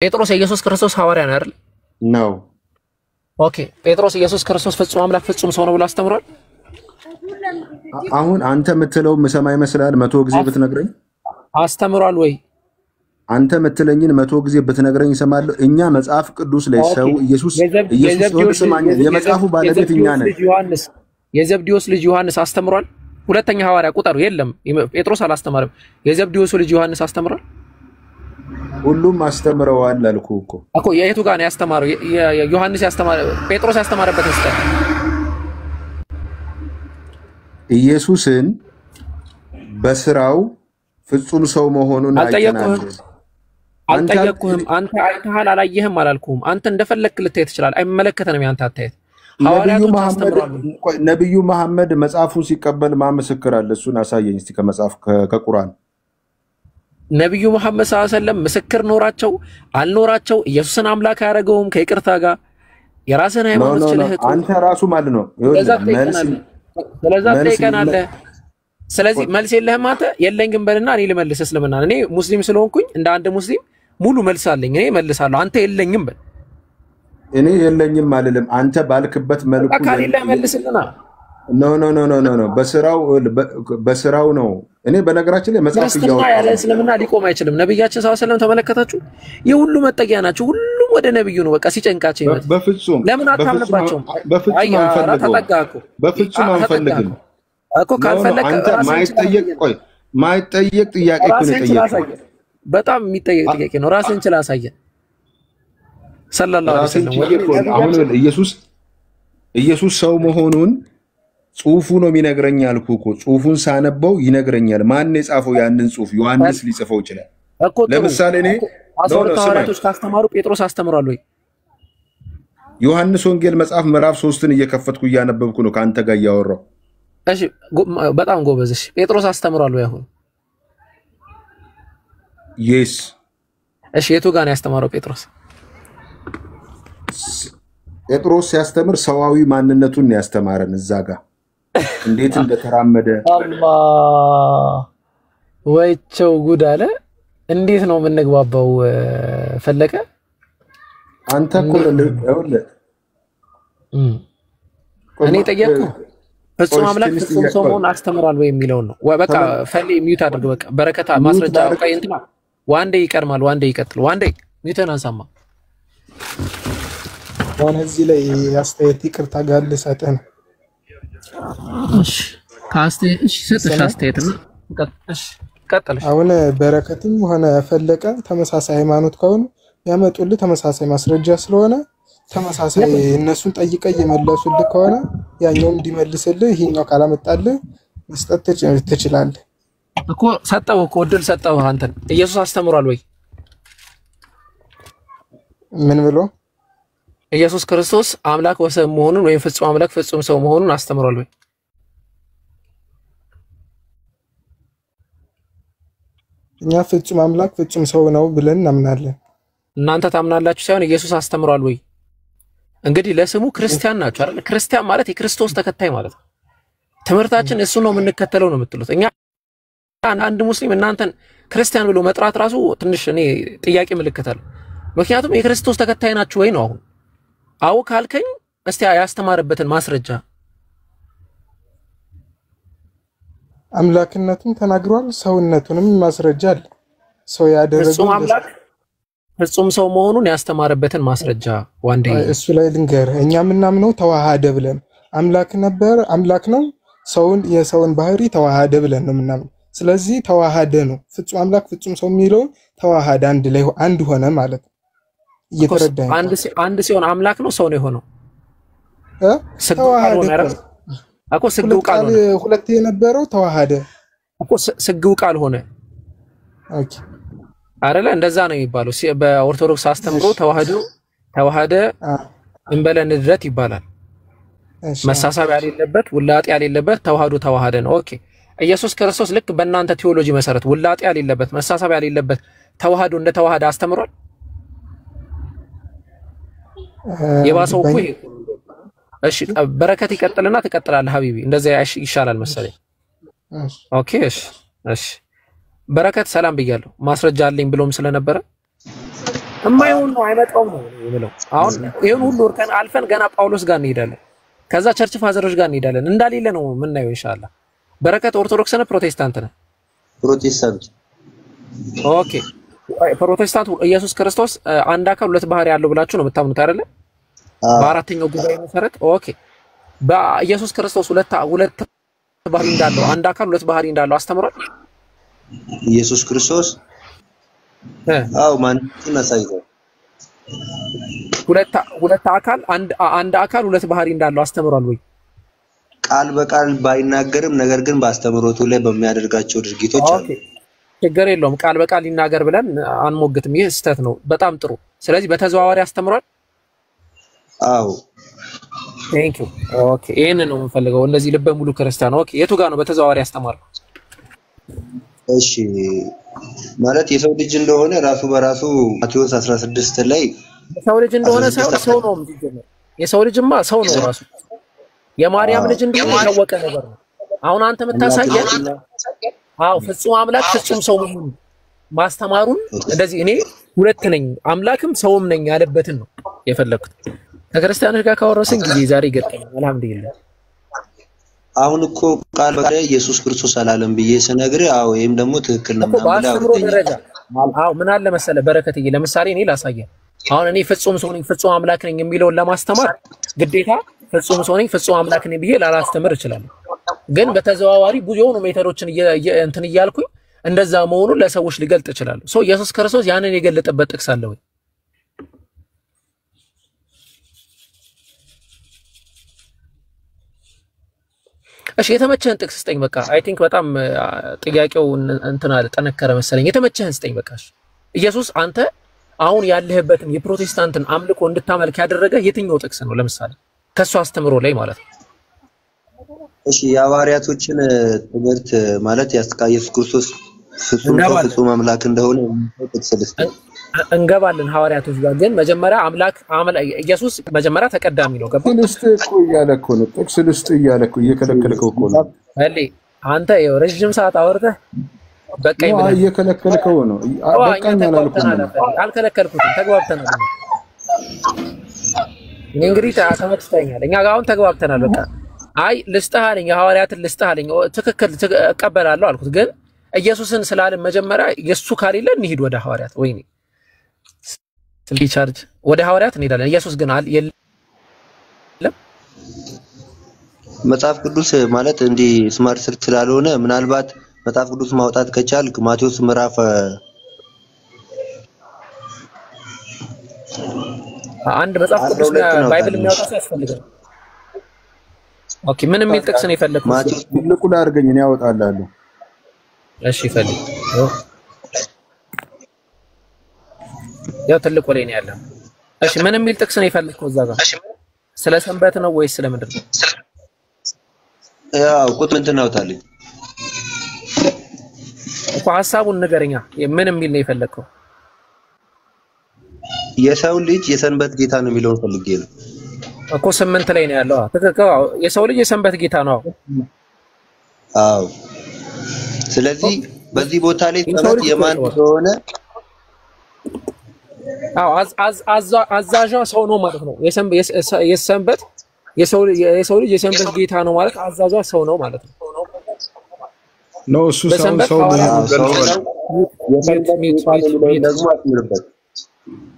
ጴጥሮስ የኢየሱስ ክርስቶስ ሐዋርያ ነው አይደል? ነው። ኦኬ ጴጥሮስ ኢየሱስ ክርስቶስ ፍጹም አምላክ ፍጹም ሰው ነው ብሎ አስተምሯል? አሁን አንተ የምትለው መሰማ ይመስላል 100 ጊዜ ብትነግረኝ አስተምሯል ወይ? አንተ የምትለኝን 100 ጊዜ ብትነግረኝ እሰማለሁ። እኛ መጽሐፍ ቅዱስ ላይ ሰው ኢየሱስ የመጽሐፉ ባለቤት እኛ ነን። የዘብዴዎስ ልጅ ዮሐንስ አስተምሯል? ሁለተኛ ሐዋርያ ቁጥሩ የለም። ጴጥሮስ አላስተማረም። የዘብዴዎስ ልጅ ዮሐንስ አስተምሯል? ሁሉም አስተምረዋል አልኩህ እኮ የቱ ጋር ነው ያስተማረው? ዮሐንስ ያስተማረ ጴጥሮስ ያስተማረበት መስጠት ኢየሱስን በስራው ፍጹም ሰው መሆኑን አይተናል። አልጠየቅኩህም። አንተ አይተሃል አላየህም አላልኩህም። አንተ እንደፈለክ ልትሄድ ትችላለህ። አይመለከተንም ያንተ አታየት። ነብዩ መሐመድ መጽሐፉን ሲቀበል ማመሰክር አለ። እሱን አሳየኝ እስቲ ከመጽሐፍ ከቁርአን። ነብዩ መሐመድ ሰለላሁ ዐለይሂ ወሰለም ምስክር ኖራቸው አልኖራቸው ኢየሱስን አምላክ ያደረገውም ከይቅርታ ጋር የራስን ሃይማኖት ስለህ አንተ ራሱ ማለት ነው። ስለዚህ መልስ የለህም አንተ የለኝም በልና እኔ ልመልስ። እስልምና እኔ ሙስሊም ስለሆንኩኝ እንደ አንድ ሙስሊም ሙሉ መልስ አለኝ። እኔ መልሳለሁ። አንተ የለኝም በል። እኔ የለኝም አልልም። አንተ ባልክበት መልኩ ካለ መልስልና ኖ በስራው ነው። እኔ በነገራችን ላይ መጽሐፍ ያወጣ ያለ እስልምና ሊቆም አይችልም። ነብያችን ሰለላሁ ዐለይሂ ወሰለም ተመለከታችሁ? የሁሉ መጠጊያ ናቸው። ሁሉም ወደ ነብዩ ነው በቃ ሲጨንቃቸው ይመጣ። በፍጹም ለምን አታምንባቸውም? በፍጹም አንፈልግም እኮ ካልፈለክ ማይጠየቅ ጥያቄ እኮ ነው የጠየቀው። በጣም የሚጠየቅ ጥያቄ ነው። ራስን ችላ አሳየን ሰለላሁ ዐለይሂ ወሰለም። አሁን ኢየሱስ ሰው መሆኑን ጽሁፉ ነው የሚነግረኝ አልኩህ እኮ። ጽሁፉን ሳነበው ይነግረኛል። ማን የጻፈው ያንን ጽሁፍ? ዮሐንስ ሊጽፈው ይችላል። ለምሳሌ እኔ ሐዋርያቶች ካስተማሩ ጴጥሮስ አስተምሯል ወይ? ዮሐንስ ወንጌል መጽሐፍ ምዕራፍ 3ን እየከፈትኩ እያነበብኩ ነው ካንተ ጋር እያወራው። እሺ በጣም ጎበዝ። እሺ ጴጥሮስ አስተምሯል ወይ? አሁን yes። እሺ የቱ ጋር ነው ያስተማረው ጴጥሮስ? ጴጥሮስ ሲያስተምር ሰዋዊ ማንነቱን ያስተማረን እዛ ጋር እንዴት እንደተራመደ። አላህ ወይቸው ጉድ አለ። እንዴት ነው የምንግባባው? ፈለቀ አንተ እኮ እኔ ጠየቅኩ ፍጹም አምላክ ፍጹም ሰው መሆኑን አስተምሯል ወይ የሚለውን ነው። በቃ ፈሌ ሚዩት አድርግ። በቃ በረከታ ማስረጃ ቀይ እንትና ዋንዴ ይቀርማል። ዋንዴ ይቀጥል። ዋንዴ ሚዩትን አንሳማ። እዚህ ላይ አስተያየት ይቅርታ ጋር ልሰጥህ ነው። እሺ ካስተያየት እሺ ሰጥሽ አስተያየት ነው። እሺ ቀጥልሽ። አሁን በረከትም ሆነ ፈለቀ ተመሳሳይ ሃይማኖት ከሆኑ ያመጡልህ ተመሳሳይ ማስረጃ ስለሆነ ተመሳሳይ እነሱን ጠይቀህ የመለሱልህ ከሆነ ያኛው እንዲመልስልህ ይሄኛው ካላመጣልህ መስጠት ትችላለህ እኮ። ሰጠው እኮ እድል ሰጠው። አንተን ኢየሱስ አስተምሯል ወይ? ምን ብሎ? ኢየሱስ ክርስቶስ አምላክ ወሰብ መሆኑን ወይም ፍጹም አምላክ ፍጹም ሰው መሆኑን አስተምሯል ወይ? እኛ ፍጹም አምላክ ፍጹም ሰው ነው ብለን እናምናለን። እናንተ ታምናላችሁ ሳይሆን ኢየሱስ አስተምሯል ወይ? እንግዲህ ለስሙ ክርስቲያን ናችሁ አይደል? ክርስቲያን ማለት የክርስቶስ ተከታይ ማለት ነው። ትምህርታችን እሱ ነው የምንከተለው ነው የምትሉት። እኛ አንድ ሙስሊም እናንተን ክርስቲያን ብሎ መጥራት ራሱ ትንሽ እኔ ጥያቄ ምልክት አለው። ምክንያቱም የክርስቶስ ተከታይ ናችሁ ወይ ነው። አሁን አው ካልከኝ እስቲ ያስተማረበትን ማስረጃ። አምላክነቱን ተናግሯል፣ ሰውነቱንም ማስረጃ አለ። ሰው ያደረገው ፍጹም አምላክ ፍጹም ሰው መሆኑን ያስተማረበትን ማስረጃ ዋንዴ እሱ ላይ ልንገር። እኛ ምናምነው ተዋሃደ ብለን አምላክ ነበር አምላክ ነው ሰውን የሰውን ባህሪ ተዋሃደ ብለን ነው ምናምን። ስለዚህ ተዋሃደ ነው ፍጹም አምላክ ፍጹም ሰው የሚለው ተዋሃደ አንድ ላይ አንድ ሆነ ማለት ነው። እየተረዳኝ አንድ ሲሆን አምላክ ነው ሰው ነው የሆነው። ተዋሃደ እኮ ስግው ቃል ሆነ። ሁለት የነበረው ተዋሃደ እኮ ስግው ቃል ሆነ። ኦኬ አይደለ? እንደዛ ነው የሚባለው በኦርቶዶክስ አስተምሮ። ተዋሃደ እንበለ ንድረት ይባላል። መሳሳብ ያሌለበት ውላጤ ያሌለበት ተዋሃደ ነው። ኦኬ ኢየሱስ ክርስቶስ ልክ በእናንተ ቴዎሎጂ መሰረት ውላጤ ያሌለበት መሳሳብ ያሌለበት ተዋሃዶ እንደ ተዋሃደ አስተምሯል። የባሰው እኮ ይሄ። እሺ በረከት ይቀጥልና ትቀጥላለህ ሀቢቢ። እንደዛ ይሻላል መሰለኝ። ኦኬ እሺ በረከት ሰላም ብያለሁ። ማስረጃ አለኝ ብሎም ስለነበረ የማይሆን ነው አይመጣውም ነው የምለው። አሁን ይሄን ሁሉ እርከን አልፈን ገና ጳውሎስ ጋር እንሄዳለን፣ ከዛ ቸርች ፋዘሮች ጋር እንሄዳለን። እንዳሌለ ነው የምናየው ኢንሻአላህ። በረከት ኦርቶዶክስ ነህ ፕሮቴስታንት ነህ? ፕሮቴስታንት። ኦኬ ፕሮቴስታንት ኢየሱስ ክርስቶስ አንድ አካል ሁለት ባህሪ ያለው ብላችሁ ነው የምታምኑት አይደለ? በአራተኛው ጉባኤ መሰረት ኦኬ በኢየሱስ ክርስቶስ ሁለት ባህሪ እንዳለው አንድ አካል ሁለት ባህሪ እንዳለው አስተምሯል ኢየሱስ ክርስቶስ። አው ማን ተነሳይቶ ሁለት አካል አንድ አካል ሁለት ባህሪ እንዳለው አስተምሯል ወይ? ቃል በቃል ባይናገርም ነገር ግን በአስተምሮቱ ላይ በሚያደርጋቸው ድርጊቶች አሉ። ኦኬ ችግር የለውም። ቃል በቃል ይናገር ብለን አንሞግትም። ይሄ ስህተት ነው። በጣም ጥሩ። ስለዚህ በተዘዋዋሪ አስተምሯል። አዎ ቴንክ ዩ። ኦኬ ይሄን ነው የምፈልገው። እንደዚህ ልበ ሙሉ ክርስቲያን። ኦኬ የቱ ጋር ነው በተዘዋዋሪ አስተማረው? እሺ ማለት የሰው ልጅ እንደሆነ ራሱ በራሱ ማቴዎስ 16 ላይ የሰው ልጅ እንደሆነ ሳይሆን ሰው ነው እንዲጀምር። የሰው ልጅማ ሰው ነው ራሱ። የማርያም ልጅ እንደሆነ የታወቀ ነገር ነው። አሁን አንተ የምታሳየን አዎ ፍጹም አምላክ ፍጹም ሰው መሆኑን ማስተማሩን እንደዚህ እኔ ሁለት ነኝ አምላክም ሰውም ነኝ ያለበትን ነው የፈለኩት። ከክርስቲያኖች ጋር ካወራስን ጊዜ ዛሬ ገጠመኝ። አልሐምዱሊላህ። አሁን እኮ ቃል በቃል ኢየሱስ ክርስቶስ አላለም ብዬ ስነግርህ አዎ ይሄም ደግሞ ትክክል ነው ማለት በአስተምሮ ደረጃ አዎ ምን አለ መሰለ በረከትዬ፣ ለምሳሌ እኔ ላሳየህ። አሁን እኔ ፍጹም ሰው ነኝ ፍጹም አምላክ ነኝ የሚለውን ለማስተማር ግዴታ ፍጹም ሰው ነኝ ፍጹም አምላክ ነኝ ብዬ ላላስተምር እችላለሁ። ግን በተዘዋዋሪ ብዙ የሆኑ ሜተዶችን እንትን እያልኩኝ እንደዛ መሆኑን ለሰዎች ሊገልጥ እችላለሁ። ሶ ኢየሱስ ክርስቶስ ያንን የገለጠበት ጥቅስ አለ ወይ? እሺ የተመቸህን ጥቅስ ስጠኝ በቃ። አይ ቲንክ በጣም ጥያቄው እንትን አለ ጠነከረ መሰለኝ። የተመቸህን ስጠኝ በቃ። ኢየሱስ አንተ አሁን ያለህበትን የፕሮቴስታንትን አምልኮ እንድታመልክ ያደረገ የትኛው ጥቅስ ነው? ለምሳሌ ከሱ አስተምሮ ላይ ማለት ነው። እሺ የሐዋርያቶችን ትምህርት ማለት ኢየሱስ ክርስቶስ ፍጹም አምላክ እንደሆነ ጥቅስ እንገባለን ሐዋርያቶች ጋር። ግን መጀመሪያ አምላክ ኢየሱስ መጀመሪያ ተቀዳሚ ነው። ገባ ልስጥ እኮ እያለ እኮ ነው ጥቅስ ልስጥ እያለ እኮ እየከለከልከው እኮ ነው። አንተ ይኸው ረጅም ሰዓት አወርተህ በቃኝ ብለህ እየከለከልከው ነው። በቃኝ አላልኩም። አልከለከልኩትም፣ ተግባብተናል። እኔ እንግዲህ ተመችቶኛል። እኛ ጋር አሁን ተግባብተናል። በቃ አይ ልስጥህ አለኝ፣ ሐዋርያትን ልስጥህ አለኝ። ትክክል እቀበላለሁ አልኩት። ግን ኢየሱስን ስላልን መጀመሪያ የሱ ካሌለ እንሂድ ወደ ሐዋርያት። ወይኔ ቻርጅ ወደ ሐዋርያት እንሄዳለን። ኢየሱስ ግን የለም። መጽሐፍ ቅዱስ ማለት እንዲህ ስማርት ስልክ ስላልሆነ ምናልባት መጽሐፍ ቅዱስ ማውጣት ከቻልክ ማቴዎስ ምዕራፍ አንድ መጽሐፍ ቅዱስ ባይብል የሚያወጣ ሰው ያስፈልጋል። ኦኬ ምን የሚል ጥቅስ ነው የፈለኩት? ማቴዎስ ትልቁ ላይ አድርገኝ እኔ ያወጣላለሁ። እሺ ፈልግ። ያው ትልቁ ላይ ነው ያለው። እሺ ምን የሚል ጥቅስ ነው የፈለኩት? እዛ ጋር ስለ ሰንበት ነው ወይስ ስለምንድን ነው? ያው ቁጥ ምን እናውጣልኝ እኮ ሐሳቡን ንገረኛ። ምን የሚል ነው የፈለከው? የሰው ልጅ የሰንበት ጌታ ነው የሚለውን ፈልጌ ነው እኮ 8 ላይ ነው ያለው። ትክክል። የሰው ልጅ የሰንበት ጌታ ነው። አዎ ስለዚህ በዚህ ቦታ ላይ ሰንበት የማን እንደሆነ አዎ አዛዣ ሰው ነው ማለት ነው። የሰንበት የሰው ልጅ የሰንበት ጌታ ነው ማለት አዛዣ ሰው ነው ማለት ነው። ነው እሱ ሰው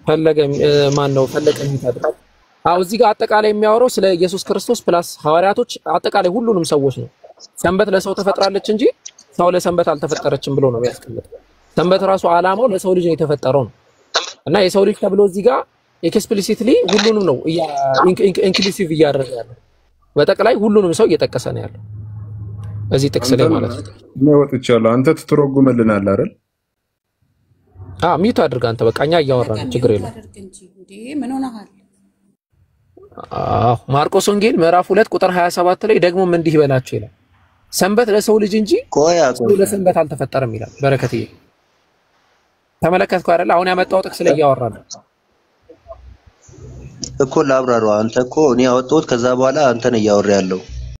ፈለገ ማን ነው ፈለቀ የሚታደር። አዎ እዚህ ጋር አጠቃላይ የሚያወራው ስለ ኢየሱስ ክርስቶስ ፕላስ ሐዋርያቶች አጠቃላይ ሁሉንም ሰዎች ነው። ሰንበት ለሰው ተፈጥራለች እንጂ ሰው ለሰንበት አልተፈጠረችም ብሎ ነው የሚያስቀምጠው። ሰንበት ራሱ ዓላማው ለሰው ልጅ ነው የተፈጠረው ነው እና የሰው ልጅ ተብሎ እዚህ ጋር ኤክስፕሊሲትሊ ሁሉንም ነው ኢንክሉሲቭ እያደረገ ያለው። በጠቅላይ ሁሉንም ሰው እየጠቀሰ ነው ያለው እዚህ ጥቅስ ላይ ማለት ነው። ነው ወጥቻለሁ። አንተ ትተረጉምልናል አይደል? ሚዩት አድርግ አንተ በቃ እኛ እያወራን ችግር የለም። ምን ሆነሃል? ማርቆስ ወንጌል ምዕራፍ 2 ቁጥር 27 ላይ ደግሞ እንዲህ ይበላችሁ ይላል፣ ሰንበት ለሰው ልጅ እንጂ ለሰንበት አልተፈጠረም ይላል። በረከትዬ ተመለከትከው አይደል? አሁን ያመጣው ጥቅስ ላይ እያወራን እኮ ላብራሩ። አንተ እኮ እኔ ያወጣሁት ከዛ በኋላ አንተ ነህ እያወራ ያለው።